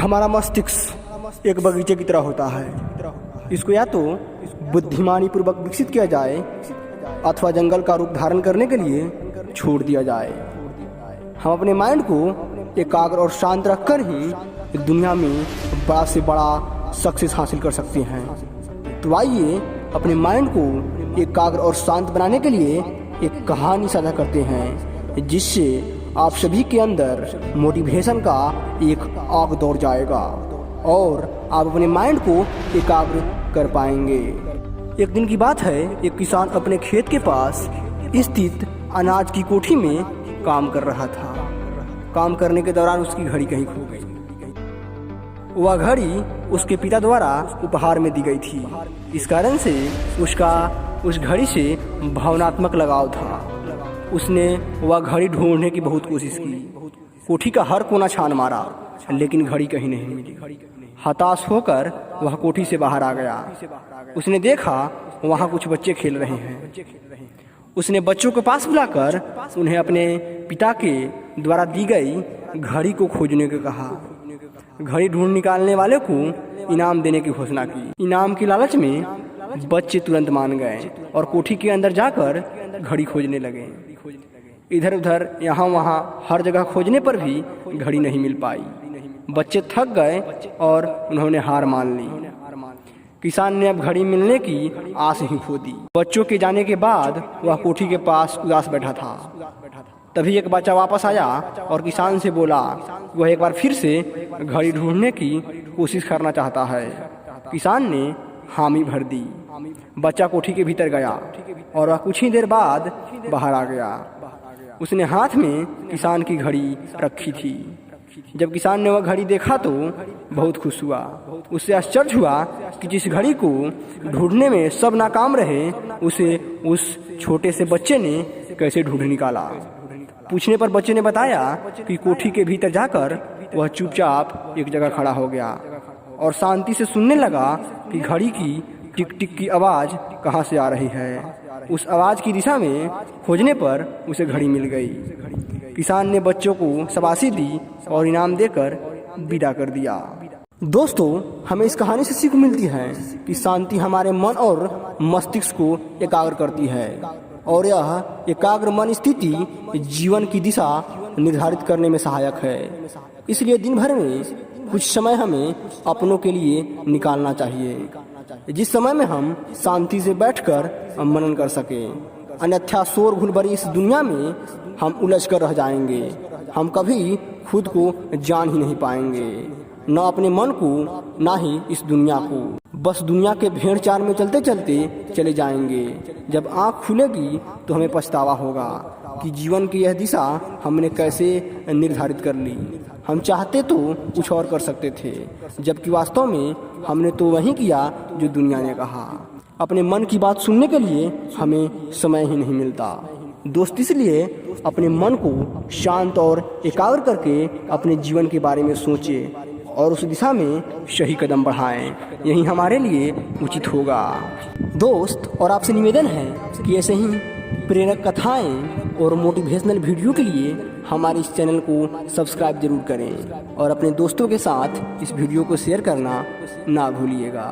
हमारा मस्तिष्क एक बगीचे की तरह होता है। इसको या तो बुद्धिमानी पूर्वक विकसित किया जाए अथवा जंगल का रूप धारण करने के लिए छोड़ दिया जाए। हम अपने माइंड को एकाग्र और शांत रखकर ही दुनिया में बड़ा से बड़ा सक्सेस हासिल कर सकते हैं। तो आइए अपने माइंड को एकाग्र और शांत बनाने के लिए एक कहानी साझा करते हैं, जिससे आप सभी के अंदर मोटिवेशन का एक आग दौड़ जाएगा और आप अपने माइंड को एकाग्र कर पाएंगे। एक दिन की बात है, एक किसान अपने खेत के पास स्थित अनाज की कोठी में काम कर रहा था। काम करने के दौरान उसकी घड़ी कहीं खो गई। वह घड़ी उसके पिता द्वारा उपहार में दी गई थी। इस कारण से उसका उस घड़ी से भावनात्मक लगाव था। उसने वह घड़ी ढूंढने की बहुत कोशिश की। कोठी का हर कोना छान मारा, लेकिन घड़ी कहीं नहीं मिली। हताश होकर वह कोठी से बाहर आ गया। उसने देखा वहाँ कुछ बच्चे खेल रहे हैं। उसने बच्चों के पास बुलाकर उन्हें अपने पिता के द्वारा दी गई घड़ी को खोजने को कहा। घड़ी ढूंढ निकालने वाले को इनाम देने की घोषणा की। इनाम की लालच में बच्चे तुरंत मान गए और कोठी के अंदर जाकर घड़ी खोजने लगे। इधर उधर यहाँ वहाँ हर जगह खोजने पर भी घड़ी नहीं मिल पाई। बच्चे थक गए और उन्होंने हार मान ली। किसान ने अब घड़ी मिलने की आस ही खो दी। बच्चों के जाने के बाद वह कोठी के पास उदास बैठा था। तभी एक बच्चा वापस आया और किसान से बोला वह एक बार फिर से घड़ी ढूंढने की कोशिश करना चाहता है। किसान ने हामी भर दी। बच्चा कोठी के भीतर गया और वह कुछ ही देर बाद बाहर आ गया। उसने हाथ में किसान की घड़ी रखी थी। जब किसान ने वह घड़ी देखा तो बहुत खुश हुआ। उससे आश्चर्य हुआ कि जिस घड़ी को ढूंढने में सब नाकाम रहे, उसे उस छोटे से बच्चे ने कैसे ढूंढ निकाला। पूछने पर बच्चे ने बताया कि कोठी के भीतर जाकर वह चुपचाप एक जगह खड़ा हो गया और शांति से सुनने लगा कि घड़ी की टिक टिक की आवाज़ कहाँ से आ रही है। उस आवाज़ की दिशा में खोजने पर उसे घड़ी मिल गई। किसान ने बच्चों को शाबाशी दी और इनाम देकर विदा कर दिया। दोस्तों, हमें इस कहानी से सीख मिलती है कि शांति हमारे मन और मस्तिष्क को एकाग्र करती है और यह एकाग्र मन स्थिति जीवन की दिशा निर्धारित करने में सहायक है। इसलिए दिन भर में कुछ समय हमें अपनों के लिए निकालना चाहिए, जिस समय में हम शांति से बैठकर मनन कर सकें। अन्यथा शोरगुल भरी इस दुनिया में हम उलझ कर रह जाएंगे। हम कभी खुद को जान ही नहीं पाएंगे, न अपने मन को, न ही इस दुनिया को। बस दुनिया के भेड़ चाल में चलते चलते चले जाएंगे। जब आँख खुलेगी तो हमें पछतावा होगा कि जीवन की यह दिशा हमने कैसे निर्धारित कर ली। हम चाहते तो कुछ और कर सकते थे, जबकि वास्तव में हमने तो वही किया जो दुनिया ने कहा। अपने मन की बात सुनने के लिए हमें समय ही नहीं मिलता। दोस्त, इसलिए अपने मन को शांत और एकाग्र करके अपने जीवन के बारे में सोचें और उस दिशा में सही कदम बढ़ाएं। यही हमारे लिए उचित होगा। दोस्त, और आपसे निवेदन है कि ऐसे ही प्रेरक कथाएं और मोटिवेशनल वीडियो के लिए हमारे इस चैनल को सब्सक्राइब जरूर करें और अपने दोस्तों के साथ इस वीडियो को शेयर करना ना भूलिएगा।